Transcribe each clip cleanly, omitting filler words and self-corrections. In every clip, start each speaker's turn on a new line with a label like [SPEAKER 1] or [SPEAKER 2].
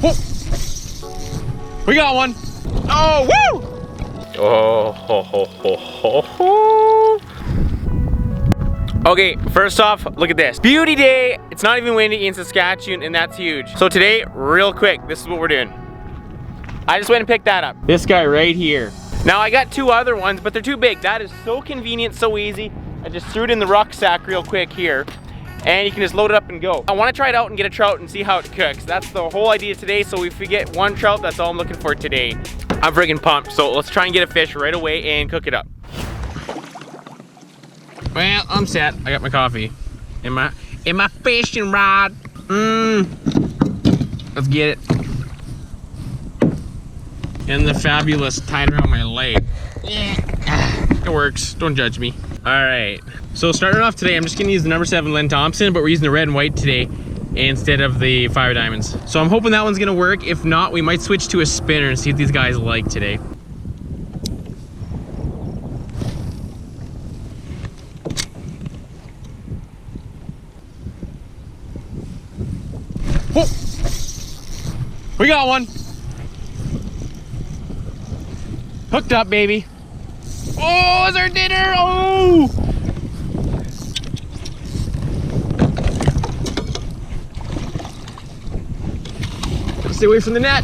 [SPEAKER 1] Whoa. We got one. Oh, woo! Oh, ho, ho, ho, ho, ho. Okay, first off, look at this. Beauty day. It's not even windy in Saskatchewan, and that's huge. So today, real quick, this is what we're doing. I just went and picked that up. This guy right here. Now I got two other ones, but they're too big. That is so convenient, so easy. I just threw it in the rucksack real quick here, and you can just load it up and go. I want to try it out and get a trout and see how it cooks. That's the whole idea today. So if we get one trout, that's all I'm looking for today. I'm friggin' pumped. So let's try and get a fish right away and cook it up. Well, I'm set. I got my coffee in my fishing rod. Let's get it. And the fabulous tied around my leg. It works. Don't judge me. All right. So starting off today, I'm just gonna use the number 7 Lynn Thompson, but we're using the red and white today instead of the 5 diamonds. So I'm hoping that one's gonna work. If not, we might switch to a spinner and see what these guys like today. Whoa. We got one. Hooked up, baby. Oh, it's our dinner. Oh! Stay away from the net.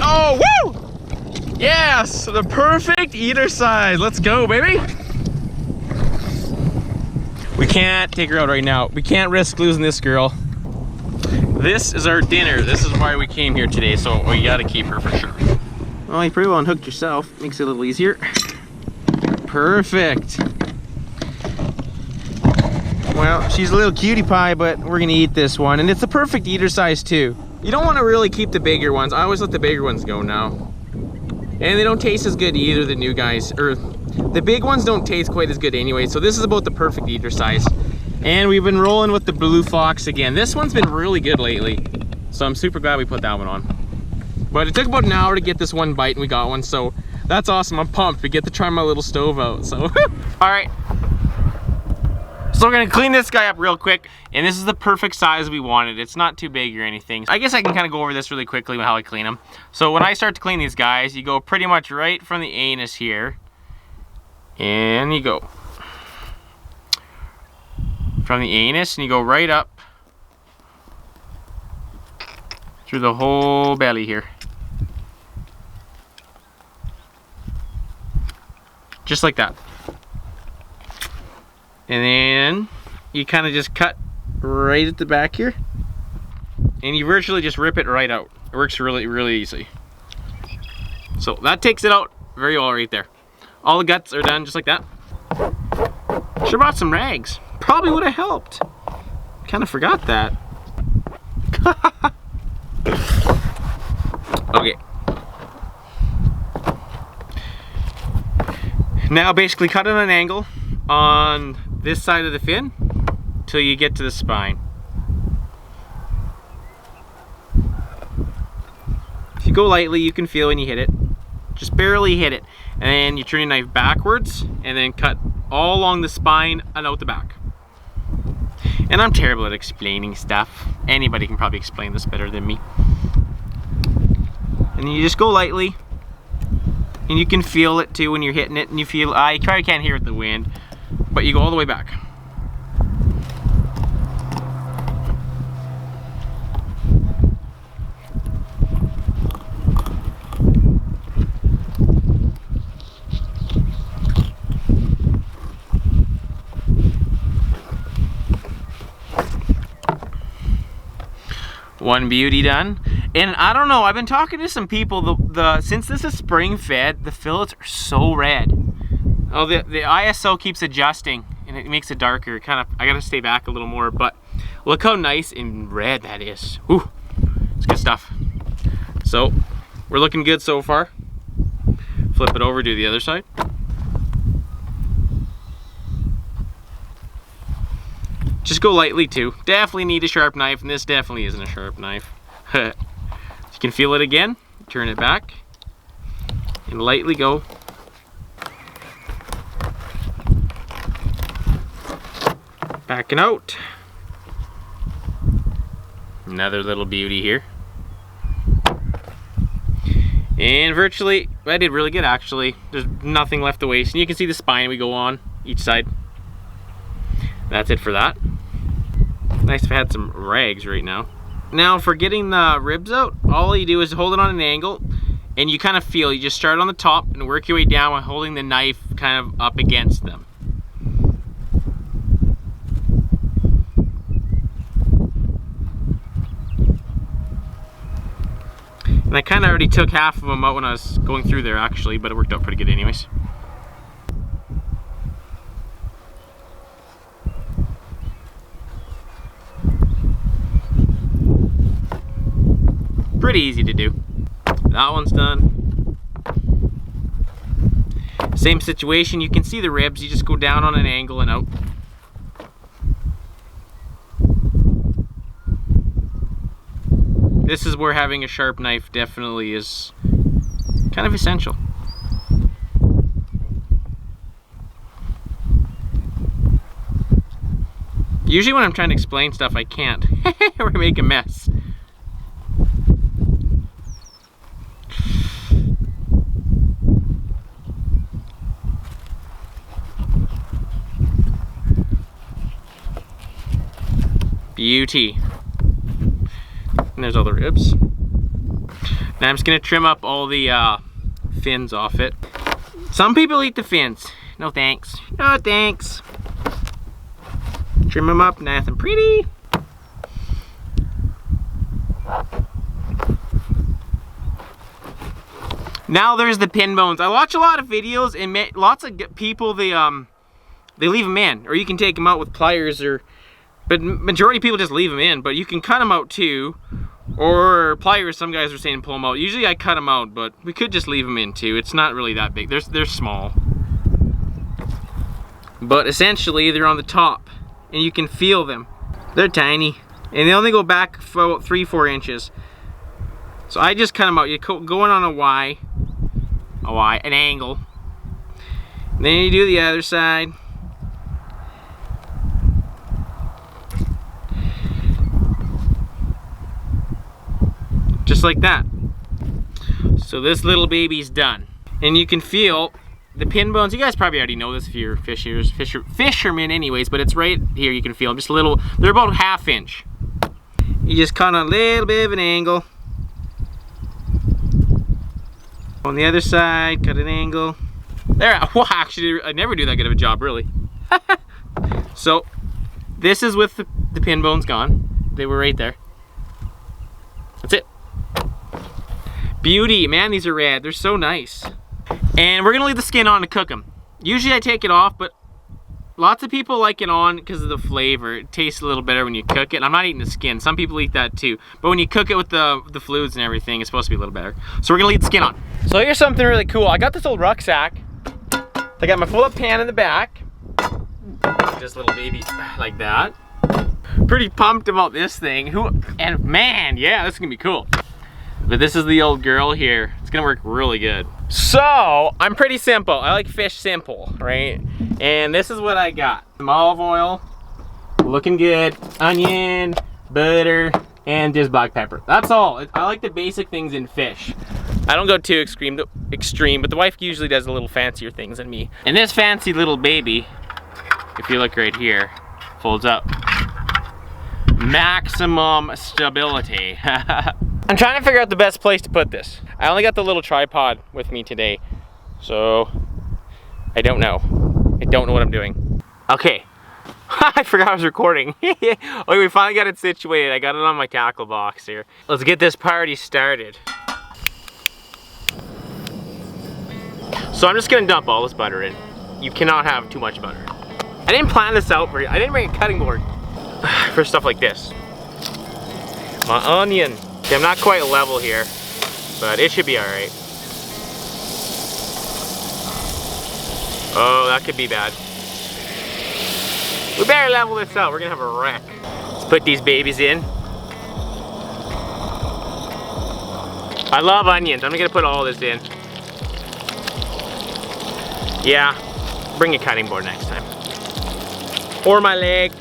[SPEAKER 1] Oh, woo! Yes, the perfect eater size. Let's go, baby. We can't take her out right now. We can't risk losing this girl. This is our dinner. This is why we came here today, so we gotta keep her for sure. Well, you pretty well unhooked yourself. Makes it a little easier. Perfect. Well, she's a little cutie pie, but we're gonna eat this one. And it's the perfect eater size too. You don't wanna really keep the bigger ones. I always let the bigger ones go now. And they don't taste as good either, the new guys. Or the big ones don't taste quite as good anyway. So this is about the perfect eater size. And we've been rolling with the blue fox again. This one's been really good lately. So I'm super glad we put that one on. But it took about an hour to get this one bite and we got one, so that's awesome. I'm pumped. We get to try my little stove out, so. All right. So we're gonna clean this guy up real quick, and this is the perfect size we wanted. It's not too big or anything. I guess I can kind of go over this really quickly with how I clean them. So when I start to clean these guys, you go pretty much right from the anus here, and you go from the anus, and you go right up through the whole belly here. Just like that. And then you kind of just cut right at the back here. And you virtually just rip it right out. It works really, really easy. So that takes it out very well right there. All the guts are done just like that. Should've brought some rags. Probably would have helped. Kind of forgot that. Okay. Now basically cut at an angle on this side of the fin till you get to the spine. If you go lightly, you can feel when you hit it. Just barely hit it. And then you turn your knife backwards and then cut all along the spine and out the back. And I'm terrible at explaining stuff. Anybody can probably explain this better than me. And then you just go lightly. And you can feel it too when you're hitting it, and you feel, you probably can't hear it in the wind, but you go all the way back. One beauty done. And I don't know, I've been talking to some people, since this is spring fed, the fillets are so red. Oh, the ISO keeps adjusting and it makes it darker. I gotta stay back a little more, but look how nice and red that is. Ooh, it's good stuff. So, we're looking good so far. Flip it over, do the other side. Just go lightly too. Definitely need a sharp knife, and this definitely isn't a sharp knife. You can feel it again, turn it back, and lightly go. Backing out. Another little beauty here. And virtually, I did really good actually. There's nothing left to waste. And you can see the spine we go on each side. That's it for that. Nice if I had some rags right now. Now for getting the ribs out, all you do is hold it on an angle and you kind of feel, you just start on the top and work your way down while holding the knife kind of up against them. And I kind of already took half of them out when I was going through there actually, but it worked out pretty good anyways. Pretty easy to do. That one's done. Same situation, you can see the ribs, you just go down on an angle and out. This is where having a sharp knife definitely is kind of essential. Usually when I'm trying to explain stuff, I can't, or make a mess. Beauty. And there's all the ribs. Now I'm just gonna trim up all the fins off it. Some people eat the fins. No thanks. No thanks. Trim them up nice and pretty. Now there's the pin bones. I watch a lot of videos and lots of people, they leave them in, or you can take them out with pliers, but majority of people just leave them in, but you can cut them out too, or pliers, some guys are saying pull them out. Usually I cut them out, but we could just leave them in too. It's not really that big. They're small. But essentially they're on the top and you can feel them. They're tiny and they only go back for about 3-4 inches. So I just cut them out. You're going on an angle. And then you do the other side. Just like that. So this little baby's done. And you can feel the pin bones. You guys probably already know this if you're fishermen anyways, but it's right here. You can feel them just a little, they're about 1/2 inch. You just cut on a little bit of an angle. On the other side, cut an angle. There, well actually, I never do that good of a job really. So, this is with the pin bones gone. They were right there. That's it. Beauty, man, these are rad. They're so nice. And we're gonna leave the skin on to cook them. Usually I take it off, but lots of people like it on because of the flavor. It tastes a little better when you cook it. And I'm not eating the skin. Some people eat that too. But when you cook it with the fluids and everything, it's supposed to be a little better. So we're gonna leave the skin on. So here's something really cool. I got this old rucksack. I got my full-up pan in the back. This little baby like that. Pretty pumped about this thing. And man, yeah, this is gonna be cool. But this is the old girl here. It's gonna work really good. So, I'm pretty simple. I like fish simple, right? And this is what I got. Some olive oil, looking good, onion, butter, and just black pepper. That's all. I like the basic things in fish. I don't go too extreme, but the wife usually does a little fancier things than me. And this fancy little baby, if you look right here, folds up. Maximum stability. I'm trying to figure out the best place to put this. I only got the little tripod with me today, so I don't know. I don't know what I'm doing. Okay, I forgot I was recording. Okay, we finally got it situated. I got it on my tackle box here. Let's get this party started. So I'm just gonna dump all this butter in. You cannot have too much butter. I didn't plan this out for you. I didn't bring a cutting board for stuff like this. My onion. See, I'm not quite level here, but it should be all right. Oh, that could be bad. We better level this out. We're gonna have a wreck. Let's put these babies in. I love onions. I'm gonna put all this in. Yeah, bring a cutting board next time. Or my leg.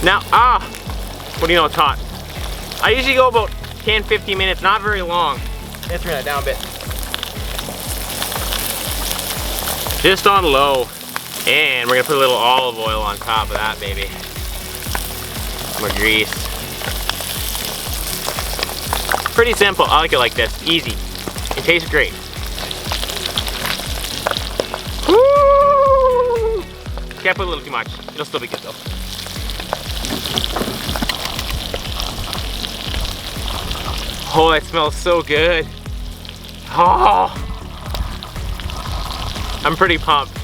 [SPEAKER 1] Now, what do you know, it's hot. I usually go about 10-15 minutes, not very long. Let's turn that down a bit. Just on low. And we're gonna put a little olive oil on top of that, baby. More grease. Pretty simple, I like it like this, easy. It tastes great. Woo! Can't put a little too much, it'll still be good though. Oh, that smells so good. Oh, I'm pretty pumped.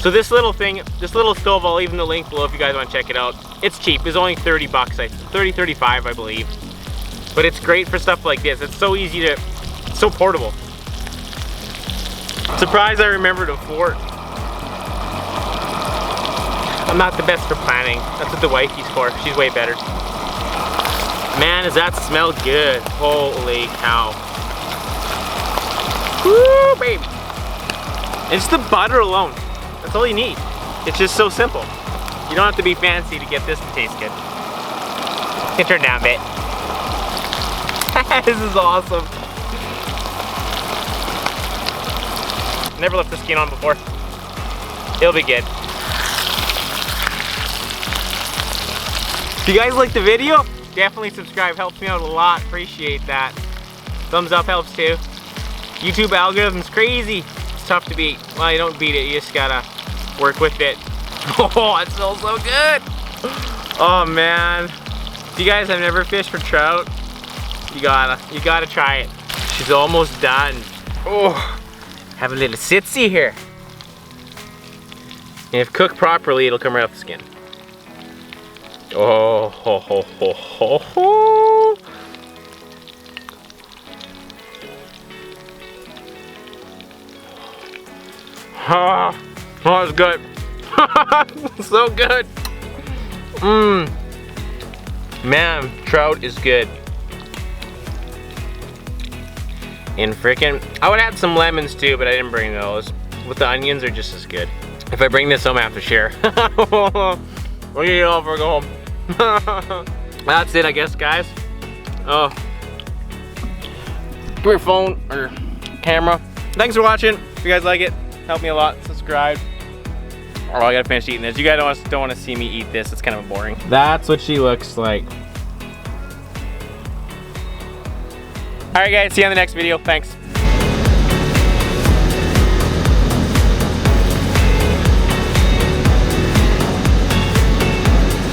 [SPEAKER 1] So this little thing, this little stove, I'll leave in the link below if you guys want to check it out. It's cheap, it's only 30 bucks, 30, 35 I believe. But it's great for stuff like this. It's so easy to, it's so portable. Surprised I remembered a fork. I'm not the best for planning. That's what the wifey's for, she's way better. Man, does that smell good. Holy cow. Woo, babe. It's the butter alone. That's all you need. It's just so simple. You don't have to be fancy to get this to taste good. You can turn down a bit. This is awesome. Never left the skin on before. It'll be good. If you guys like the video, definitely subscribe. Helps me out a lot. Appreciate that. Thumbs up helps too. YouTube algorithm's crazy. It's tough to beat. Well, you don't beat it. You just gotta work with it. Oh, it smells so good. Oh man. If you guys have never fished for trout, you gotta try it. She's almost done. Oh, have a little sitsy here. And if cooked properly, it'll come right off the skin. Oh, ho, ho, ho, ho, ho. Oh, it's good. So good. Man, trout is good. And frickin', I would add some lemons too, but I didn't bring those. With the onions, are just as good. If I bring this home, I have to share. We'll eat it all before I go home. That's it, I guess, guys. Oh, give me your phone or camera. Thanks for watching. If you guys like it, help me a lot. Subscribe. Oh, I gotta finish eating this. You guys don't want to see me eat this. It's kind of boring. That's what she looks like. All right, guys. See you on the next video. Thanks.